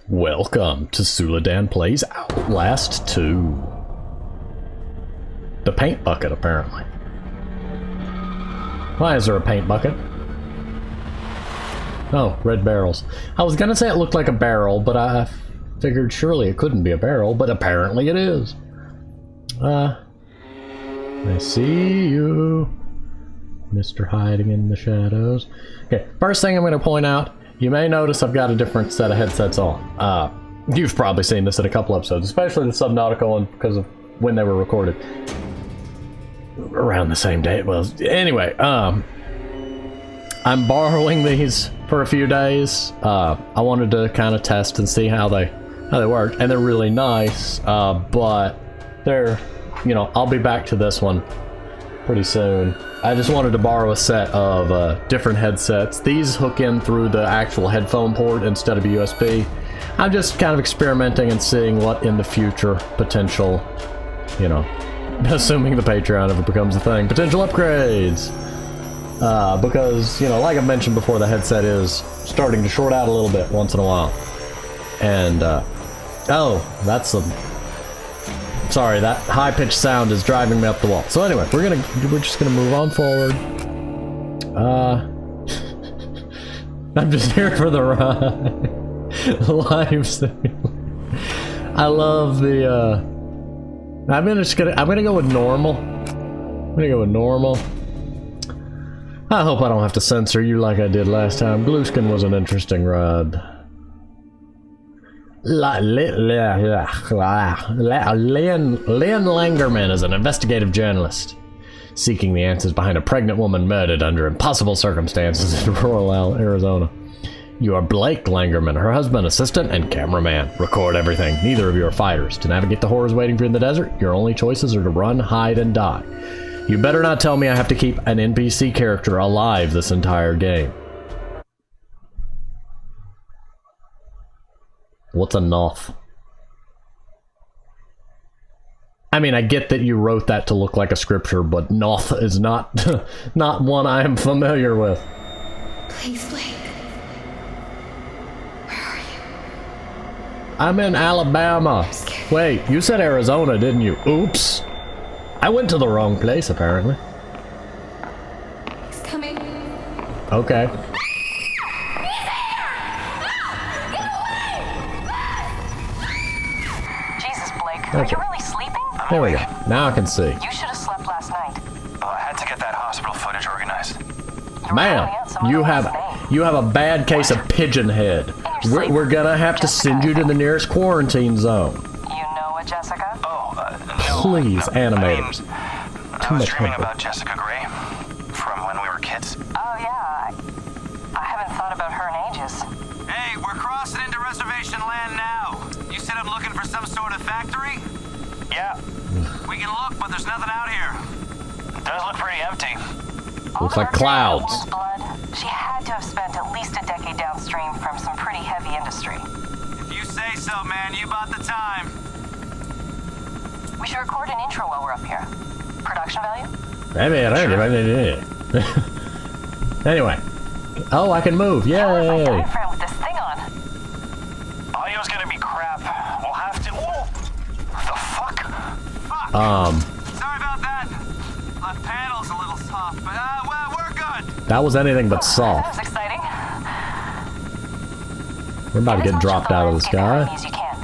Welcome to Suladan Plays Outlast 2. The paint bucket, apparently. Why is there a paint bucket? Oh, red barrels. I was gonna say it looked like a barrel, but I figured surely it couldn't be a barrel, but apparently it is. I see you, Mr. Hiding in the Shadows. Okay, first thing I'm gonna point out, you may notice I've got a different set of headsets on. You've probably seen this in a couple episodes, especially the Subnautica one because of when they were recorded. Around the same date. Well, anyway, I'm borrowing these for a few days. I wanted to kind of test and see how they work, and they're really nice. But they're, you know, I'll be back to this one pretty soon. I just wanted to borrow a set of different headsets. These hook in through the actual headphone port instead of USB. I'm just kind of experimenting and seeing what in the future potential, you know, assuming the Patreon ever becomes a thing, potential upgrades. Because, you know, like I mentioned before, the headset is starting to short out a little bit once in a while. And, oh, that's a... Sorry, that high-pitched sound is driving me up the wall. So anyway, we're just gonna move on forward. I'm just here for the ride. Live stream. I love the, I'm gonna go with normal. I hope I don't have to censor you like I did last time. Gluskin was an interesting ride. Lynn Langerman is an investigative journalist seeking the answers behind a pregnant woman murdered under impossible circumstances in rural Arizona. You are Blake Langerman, her husband, assistant, and cameraman. Record everything. Neither of you are fighters. To navigate the horrors waiting for you in the desert, your only choices are to run, hide, and die. You better not tell me I have to keep an NPC character alive this entire game. What's a Noth? I mean, I get that you wrote that to look like a scripture, but Noth is not not one I am familiar with. Please, Blake. Where are you? I'm in Alabama. Wait, you said Arizona, didn't you? Oops. I went to the wrong place, apparently. He's coming. Okay. Are you really sleeping? There we go. Now I can see. You should have slept last night. I had to get that hospital footage organized. Ma'am, you have a bad case of pigeon head. We're gonna have to send you to the nearest quarantine zone. You know a Jessica? Oh, no. Please, animators. I was dreaming about Jessica Gray from when we were kids. Oh yeah. I haven't thought about her in ages. Hey, we're crossing into reservation land now. You said I'm looking for some sort of factory? Yeah. We can look, but there's nothing out here. It does look pretty empty. Looks like clouds. Blood. She had to have spent at least a decade downstream from some pretty heavy industry. If you say so, man, you bought the time. We should record an intro while we're up here. Production value? Anyway. Oh, I can move. Yay! Diaphragm with this thing on. Audio's gonna be crap. We'll have to. Whoa! The fuck? Fuck! Sorry about that. Left panel's a little soft, but well, we're good. That was anything but soft. That was exciting. We're about to get dropped out of the sky. As you can.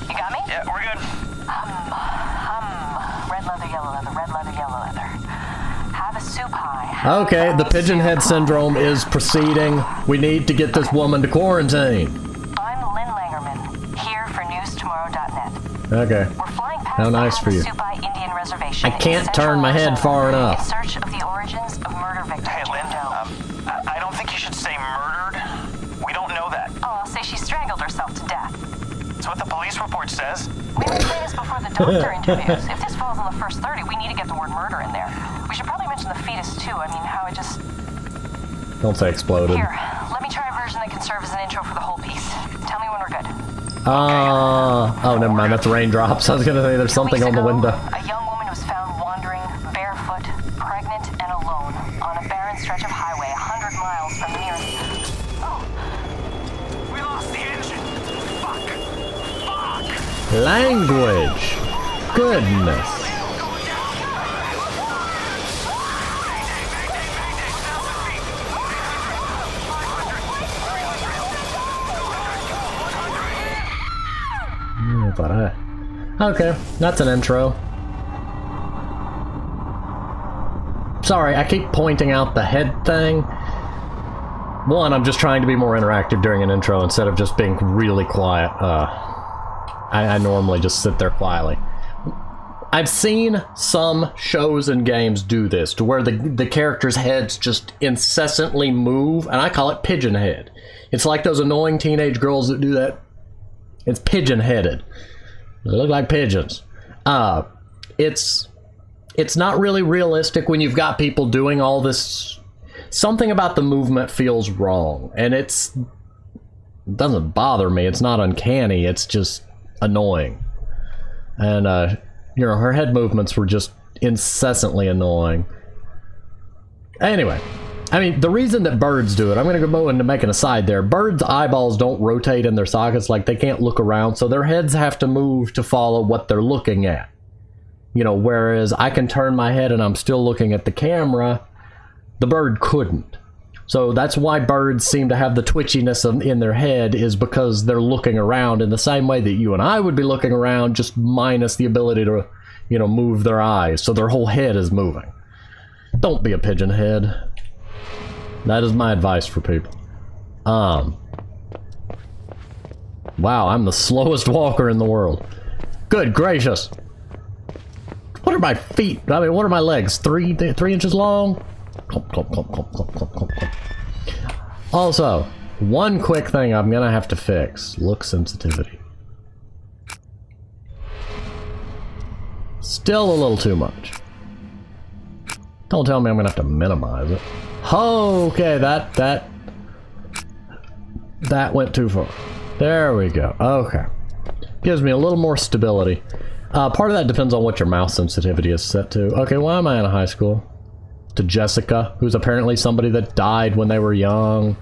You got me? Yeah, we're good. Red leather, yellow leather, red leather, yellow leather. Have a soup pie. Okay, the pigeon head syndrome is proceeding. We need to get this woman to quarantine. I'm Lynn Langerman, here for newstomorrow.net. Okay. We're flying past How nice for you. the Supai Indian Reservation. I can't turn my head far enough. In search of the origins of murder victim Hey, Lynn, Jane Doe. I don't think you should say murdered. We don't know that. Oh, I'll say she strangled herself to death. That's what the police report says. We will say this before the doctor interviews. If this falls on the first 30, we need to get the word murder in there. We should probably mention the fetus too. I mean, how it just... Don't say exploded. Here, let me try a version that can serve as an intro for the whole piece. Tell me when we're good. Oh, never mind. That's raindrops. I was gonna say there's something on the window. A young woman was found wandering, barefoot, pregnant, and alone on a barren stretch of highway 100 miles from the nearest... Oh! We lost the engine! Language. Goodness. Okay, that's an intro. Sorry, I keep pointing out the head thing. One, I'm just trying to be more interactive during an intro instead of just being really quiet. I normally just sit there quietly. I've seen some shows and games do this, to where the characters' heads just incessantly move, and I call it pigeon head. It's like those annoying teenage girls that do that. It's pigeon-headed. They look like pigeons. It's not really realistic when you've got people doing all this. Something about the movement feels wrong, and it doesn't bother me. It's not uncanny. It's just annoying. And you know, her head movements were just incessantly annoying. Anyway, I mean, the reason that birds do it, I'm going to go into make an aside there. Birds' eyeballs don't rotate in their sockets, like they can't look around, so their heads have to move to follow what they're looking at. You know, whereas I can turn my head and I'm still looking at the camera, the bird couldn't. So that's why birds seem to have the twitchiness in their head, is because they're looking around in the same way that you and I would be looking around, just minus the ability to, you know, move their eyes. So their whole head is moving. Don't be a pigeon head. That is my advice for people. Wow, I'm the slowest walker in the world. Good gracious. What are my feet? I mean, what are my legs? 3 inches long? Also, one quick thing I'm gonna have to fix. Look sensitivity. Still a little too much. Don't tell me I'm gonna have to minimize it. Okay, that went too far. There we go. Okay. Gives me a little more stability. Part of that depends on what your mouse sensitivity is set to. Okay, why am I in a high school? To Jessica, who's apparently somebody that died when they were young.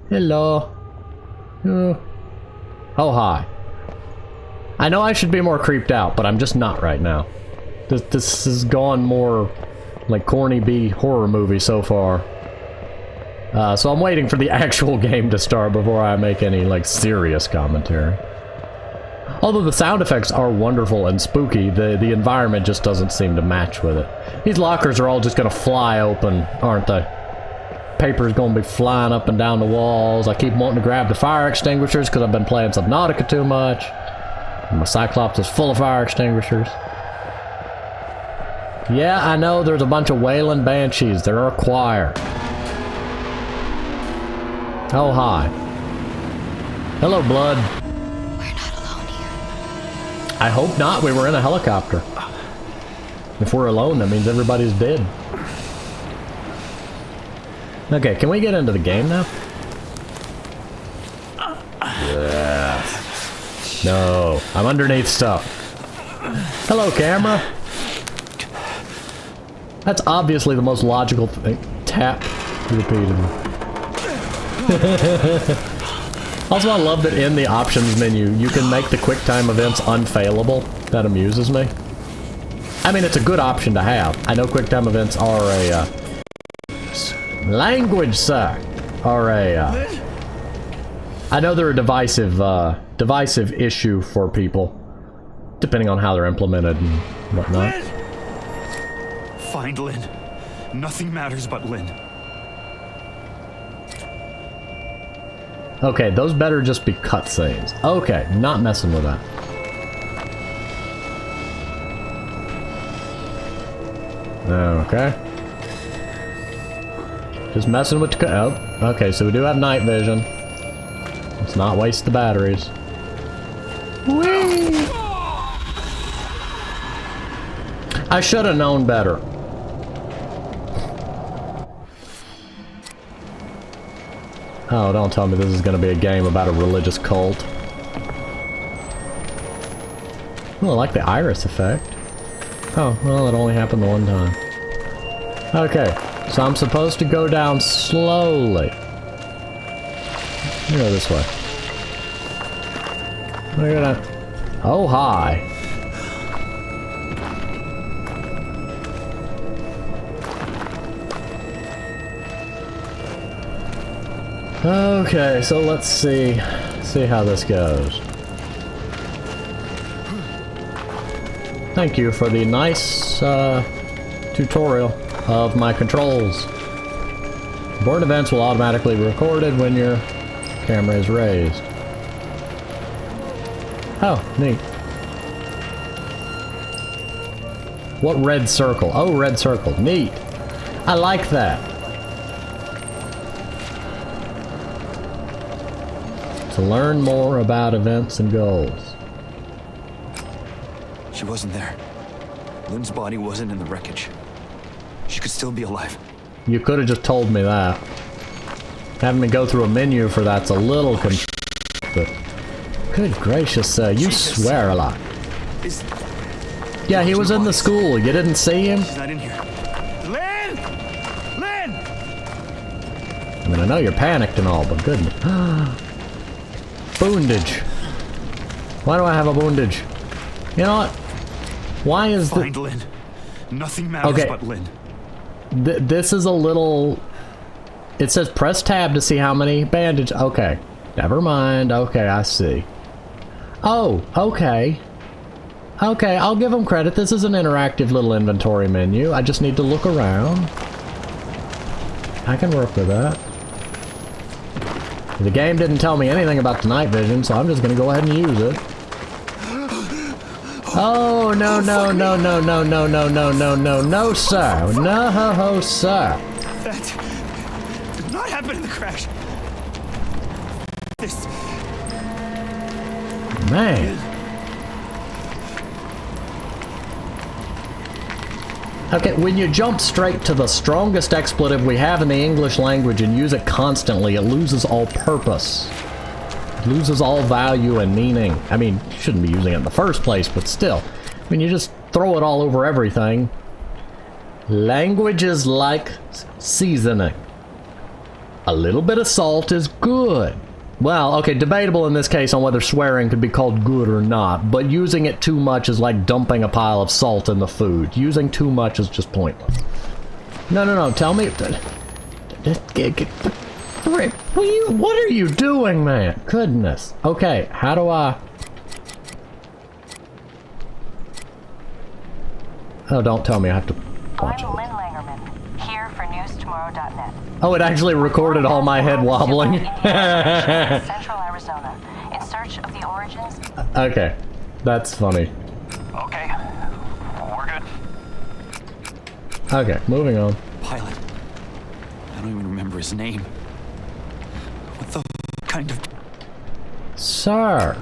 Hello. Oh, hi. I know I should be more creeped out, but I'm just not right now. This has gone more like corny B horror movie so far. So I'm waiting for the actual game to start before I make any like serious commentary. Although the sound effects are wonderful and spooky, the environment just doesn't seem to match with it. These lockers are all just gonna fly open, aren't they? Paper's gonna be flying up and down the walls. I keep wanting to grab the fire extinguishers because I've been playing Subnautica too much. And my Cyclops is full of fire extinguishers. Yeah, I know there's a bunch of wailing banshees. They're a choir. Oh, hi. Hello, blood. We're not alone here. I hope not. We were in a helicopter. If we're alone, that means everybody's dead. Okay, can we get into the game now? Yes. No, I'm underneath stuff. Hello, camera. That's obviously the most logical thing. Tap repeatedly. Also, I love that in the options menu, you can make the QuickTime events unfailable. That amuses me. I mean, it's a good option to have. I know QuickTime events are a language suck. I know they're a divisive issue for people, depending on how they're implemented and whatnot. Find Lynn. Nothing matters but Lynn. Okay, those better just be cutscenes. Okay, not messing with that. Okay. Just messing with the oh, okay, so we do have night vision. Let's not waste the batteries. Whee! I should have known better. Oh, don't tell me this is going to be a game about a religious cult. Oh, I like the iris effect. Oh, well, it only happened the one time. Okay, so I'm supposed to go down slowly. You go this way. We're gonna... Oh, hi. Okay, so let's see how this goes. Thank you for the nice tutorial of my controls. Board events will automatically be recorded when your camera is raised. Oh, neat. What red circle? Oh, red circle. Neat. I like that. To learn more about events and goals. She wasn't there. Lynn's body wasn't in the wreckage. She could still be alive. You could have just told me that. Having me go through a menu for that's a little but good gracious, you Jesus. swear a lot. Yeah, he was in the school. You didn't see him? She's not in here. Lynn! Lynn! I mean, I know you're panicked and all, but goodness. Woundage. Why do I have a woundage? You know what? Why is Find Lynn. Nothing matters Okay. but Lynn. This is a little... It says press tab to see how many bandage... Okay. Never mind. Okay, I see. Oh, okay. Okay, I'll give them credit. This is an interactive little inventory menu. I just need to look around. I can work with that. The game didn't tell me anything about the night vision, so I'm just gonna go ahead and use it. Oh, no, no, no, no, no, no, no, no, no, no, no, sir. No, sir. That did not happen in the crash. This... Man. Okay, when you jump straight to the strongest expletive we have in the English language and use it constantly, it loses all purpose. It loses all value and meaning. I mean, you shouldn't be using it in the first place, but still. I mean, you just throw it all over everything. Language is like seasoning. A little bit of salt is good. Well, okay, debatable in this case on whether swearing could be called good or not, but using it too much is like dumping a pile of salt in the food. Using too much is just pointless. No, no, no, tell me... What are you doing, man? Goodness. Okay, how do I... Oh, don't tell me I have to watch I'm it. Lynn Langerman, here for newstomorrow.net. Oh, it actually recorded all my head wobbling. Central Arizona, in search of the origins. Okay, that's funny. Okay, we're good. Okay, moving on. Pilot. I don't even remember his name. What the kind of... Sir.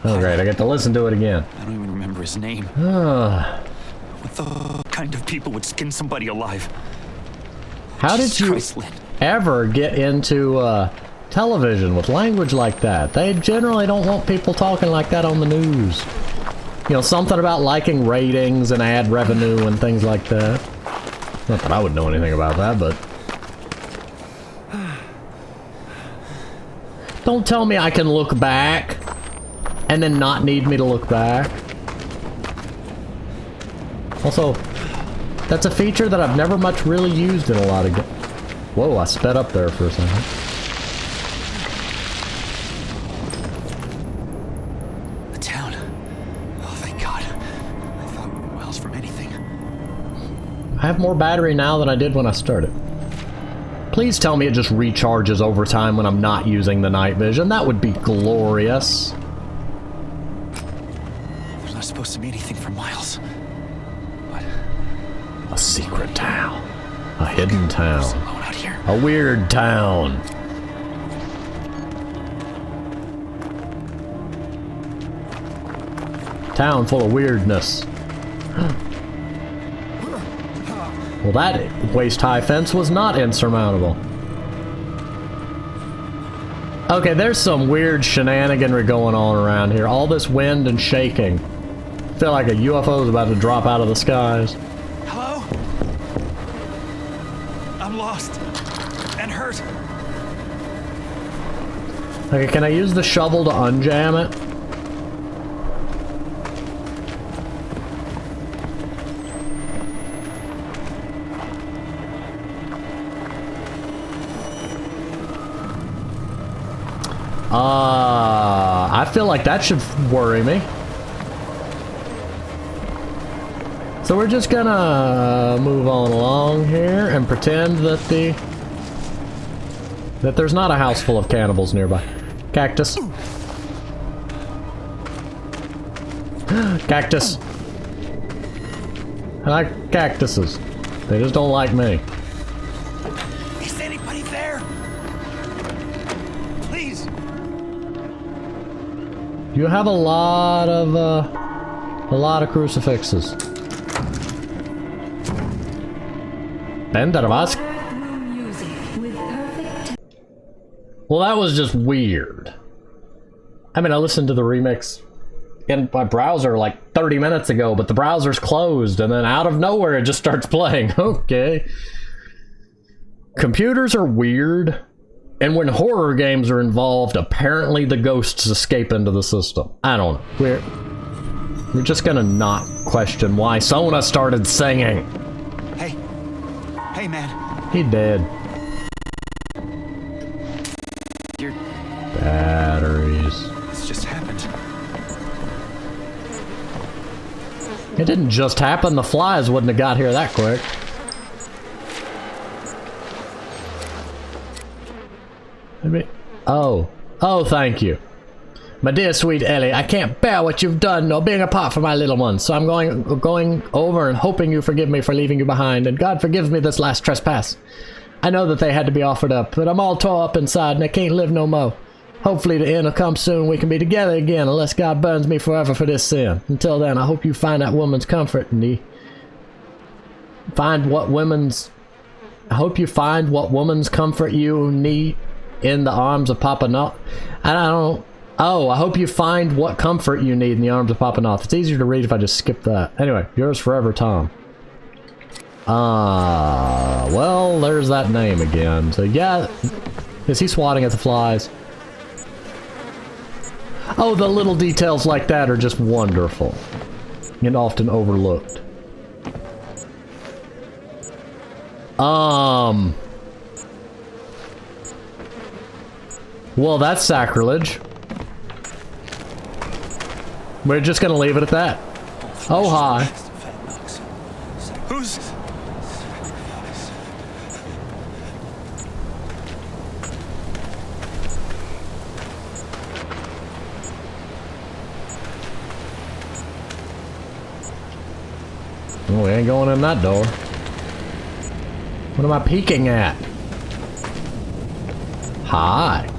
Oh, great, I get to listen to it again. I don't even remember his name. Ah. What the kind of people would skin somebody alive? How did Jesus you Christ, Lynn. ever get into television with language like that? They generally don't want people talking like that on the news. You know, something about liking ratings and ad revenue and things like that. Not that I would know anything about that, but... Don't tell me I can look back and then not need me to look back. Also, that's a feature that I've never much really used in a lot of... Whoa, I sped up there for a second. The town. Oh, thank God. I thought we were miles from anything. I have more battery now than I did when I started. Please tell me it just recharges over time when I'm not using the night vision. That would be glorious. There's not supposed to be anything for miles. But... A secret town. A hidden town. alone out here. A weird town. Town full of weirdness. Well, that waist-high fence was not insurmountable. Okay, there's some weird shenaniganry going on around here. All this wind and shaking. I feel like a UFO is about to drop out of the skies. Hello? I'm lost. And hurt. Okay, can I use the shovel to unjam it? I feel like that should worry me. So we're just gonna move on along here and pretend that there's not a house full of cannibals nearby. Cactus. Cactus. I like cactuses. They just don't like me. Is anybody there? Please. You have a lot of crucifixes. Bendervask. Well, that was just weird. I mean, I listened to the remix in my browser like 30 minutes ago, but the browser's closed, and then out of nowhere it just starts playing. Okay. Computers are weird, and when horror games are involved, apparently the ghosts escape into the system. I don't know. We're just gonna not question why Sona started singing. Hey. Hey, man. He dead. Your batteries. This just happened. It didn't just happen. The flies wouldn't have got here that quick. Maybe. Oh, thank you. My dear sweet Ellie, I can't bear what you've done nor being apart from my little one, so I'm going over and hoping you forgive me for leaving you behind, and God forgives me this last trespass. I know that they had to be offered up, but I'm all tore up inside and I can't live no more. Hopefully the end will come soon, we can be together again, unless God burns me forever for this sin. Until then, I hope you find that woman's comfort in the... I hope you find what woman's comfort you need in the arms of Papa Noth. I hope you find what comfort you need in the arms of Papa Noth. It's easier to read if I just skip that. Anyway, yours forever, Tom. Well, there's that name again. So yeah, is he swatting at the flies? Oh, the little details like that are just wonderful and often overlooked. Well, that's sacrilege. We're just gonna leave it at that. Oh, hi. Who's... Oh, we ain't going in that door. What am I peeking at? Hi.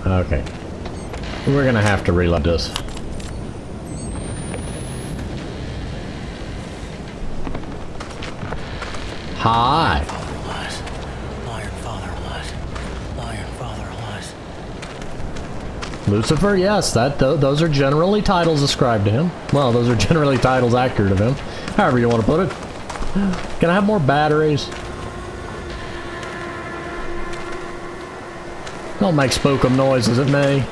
Okay. We're gonna have to reload this. Hi. Lucifer, yes, those are generally titles ascribed to him. Well, those are generally titles accurate of him. However you want to put it. Can I have more batteries? Don't make spookum noises at me.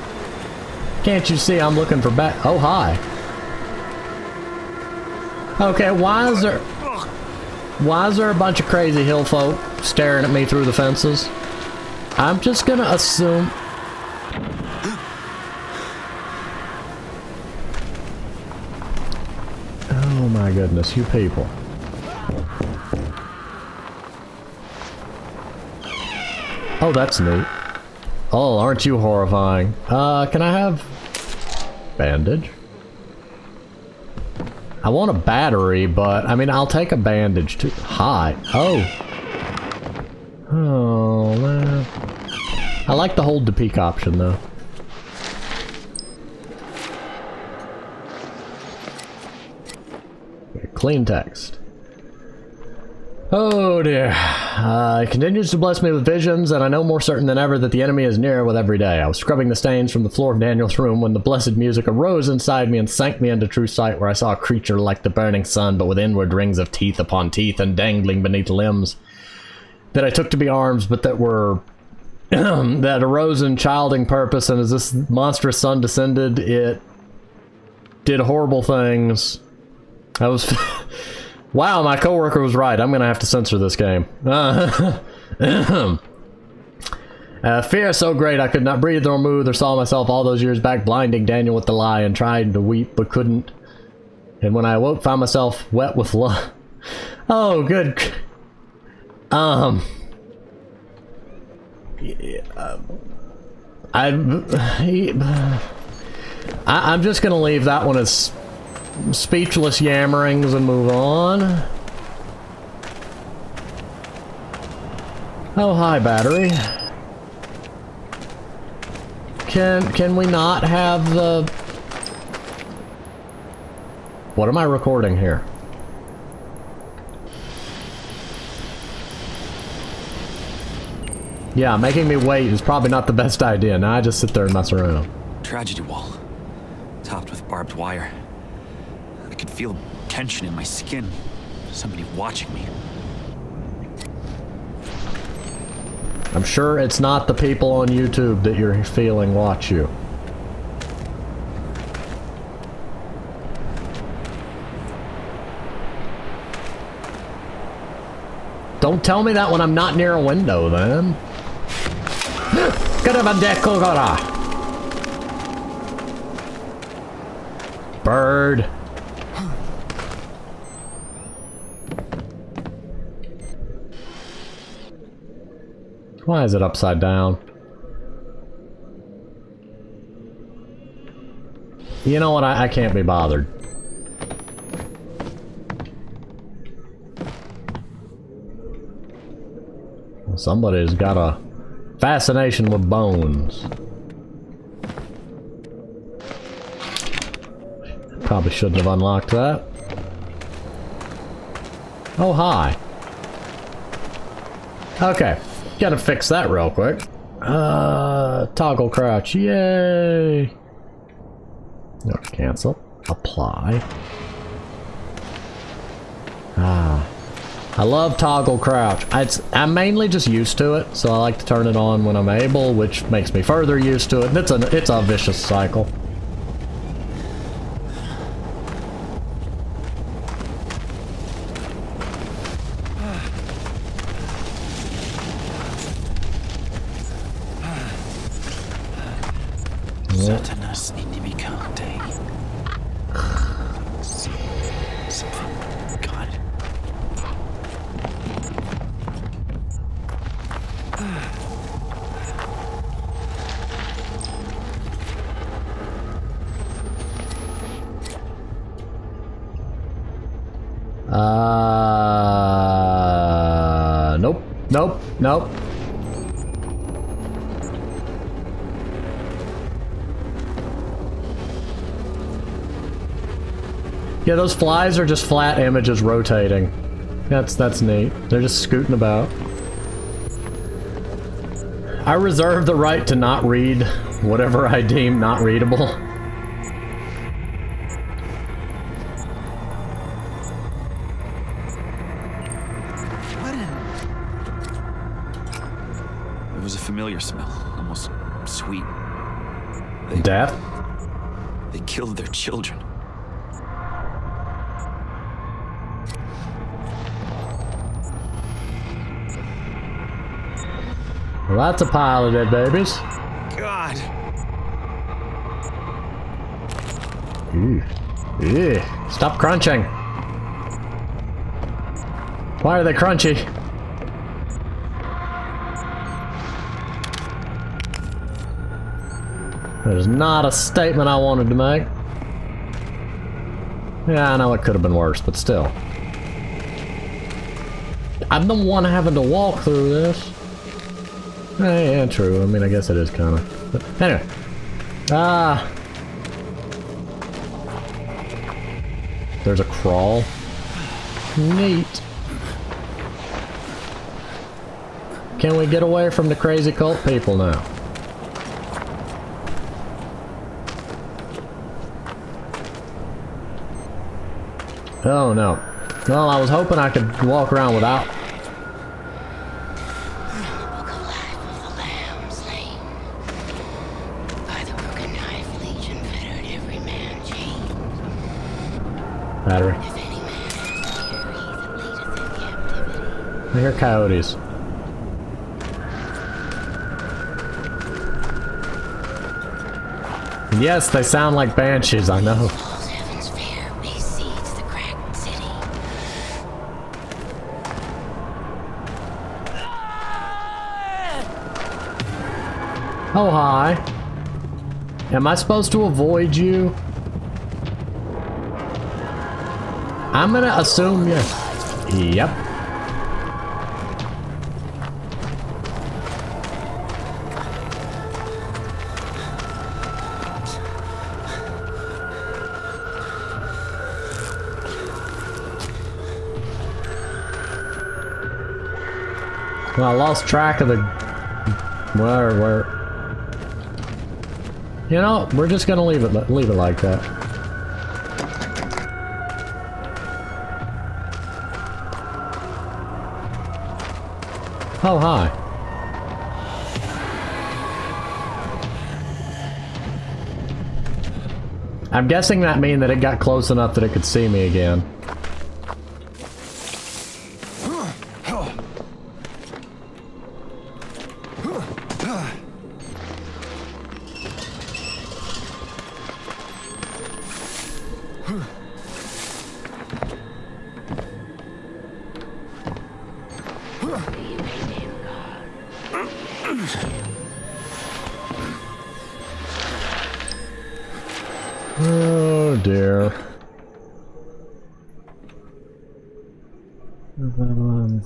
Can't you see I'm looking for oh, hi. Okay, why is there a bunch of crazy hill folk staring at me through the fences? I'm just gonna assume... Oh my goodness, you people. Oh, that's neat. Oh, aren't you horrifying? Can I have... bandage? I want a battery, but, I mean, I'll take a bandage too. Hi. Oh. Oh, man. I like the hold to peek option, though. Clean text. Oh dear. It continues to bless me with visions, and I know more certain than ever that the enemy is nearer with every day. I was scrubbing the stains from the floor of Daniel's room when the blessed music arose inside me and sank me into true sight, where I saw a creature like the burning sun, but with inward rings of teeth upon teeth and dangling beneath limbs that I took to be arms, but that were that arose in childing purpose, and as this monstrous sun descended, it did horrible things. I was... Wow, my coworker was right. I'm gonna have to censor this game. Fear so great I could not breathe or move or saw myself all those years back blinding Daniel with the lie and tried to weep but couldn't. And when I awoke, found myself wet with love. Oh, good. I'm just gonna leave that one as speechless yammerings and move on. Oh, hi, battery. Can we not have the... What am I recording here? Yeah, making me wait is probably not the best idea. Now I just sit there and mess around. Tragedy wall, topped with barbed wire. I could feel tension in my skin. Somebody watching me. I'm sure it's not the people on YouTube that you're feeling watch you. Don't tell me that when I'm not near a window, then. Bird. Why is it upside down? You know what? I can't be bothered. Somebody's got a fascination with bones. Probably shouldn't have unlocked that. Oh, hi. Okay. Gotta fix that real quick. Toggle crouch. Yay! No, cancel. Apply. I love toggle crouch. I'm mainly just used to it, so I like to turn it on when I'm able, which makes me further used to it. It's a vicious cycle. Satanas inimicante. Something. God. Nope. Nope. Nope. Yeah, those flies are just flat images rotating. That's neat. They're just scooting about. I reserve the right to not read whatever I deem not readable. What in... It was a familiar smell, almost sweet. Death? They killed their children. Well, that's a pile of dead babies. God. Ew. Ew. Stop crunching. Why are they crunchy? That is not a statement I wanted to make. Yeah, I know it could have been worse, but still. I'm the one having to walk through this. Yeah, true. I mean, I guess it is kind of. But anyway. There's a crawl. Neat. Can we get away from the crazy cult people now? Oh no. Well, I was hoping I could walk around without. Book of Life of the Lamb. battery. If any man has fear, he that leadeth in captivity. I hear coyotes. Yes, they sound like banshees, I know. Falls heaven's fear besiege the cracked city. Oh, hi. Am I supposed to avoid you? I'm gonna assume yes. Yep. Well, I lost track of the... Where... You know, we're just gonna leave it like that. Oh, hi. I'm guessing that means that it got close enough that it could see me again. Oh dear. And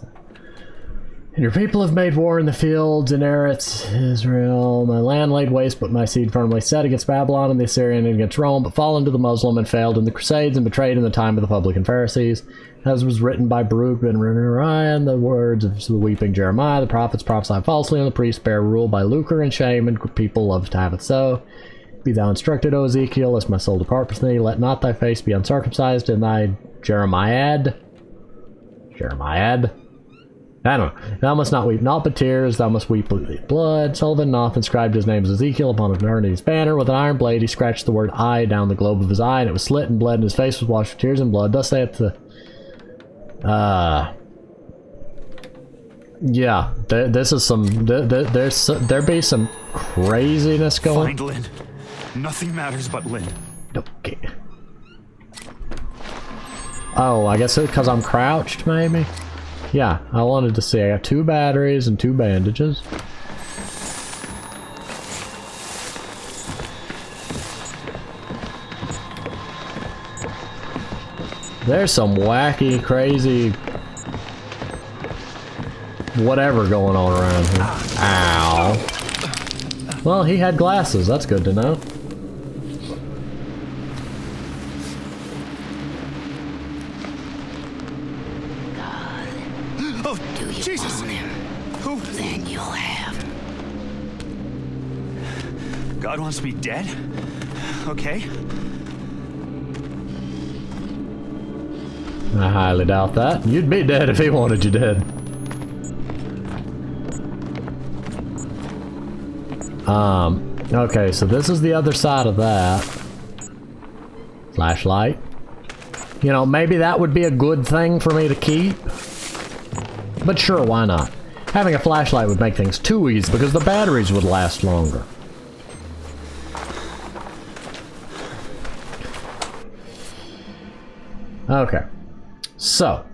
your people have made war in the fields in Eretz, Israel. My land laid waste, but my seed firmly set against Babylon and the Assyrian and against Rome, but fallen to the Muslim and failed in the Crusades and betrayed in the time of the publican Pharisees. As was written by Baruch ben Neriah, and the words of the weeping Jeremiah, the prophets prophesy falsely, and the priests bear rule by lucre and shame, and people love to have it so. Be thou instructed, O Ezekiel, lest my soul depart from thee. Let not thy face be uncircumcised, and thy Jeremiah. I don't know. Thou must not weep naught but tears, thou must weep blood. Sullivan Noth inscribed his name as Ezekiel upon eternity's banner. With an iron blade he scratched the word I down the globe of his eye, and it was slit and bled, and his face was washed with tears and blood. Thus saith the... Yeah, this is some... there be some craziness going... Find Lynn. Nothing matters but Lynn. Okay. Oh, I guess it's because I'm crouched, maybe? Yeah, I wanted to see. I got 2 batteries and 2 bandages. There's some wacky, crazy... whatever going on around here. Ow. Well, he had glasses. That's good to know. Do you Jesus. want him? Who? Then you'll have. God wants me dead? Okay. I highly doubt that. You'd be dead if he wanted you dead. Okay, so this is the other side of that. Flashlight. You know, maybe that would be a good thing for me to keep. But sure, why not? Having a flashlight would make things too easy because the batteries would last longer. Okay. So,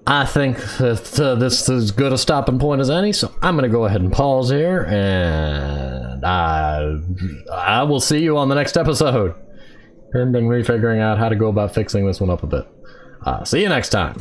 I think that this is as good a stopping point as any, so I'm going to go ahead and pause here, and I will see you on the next episode. I've been refiguring out how to go about fixing this one up a bit. See you next time.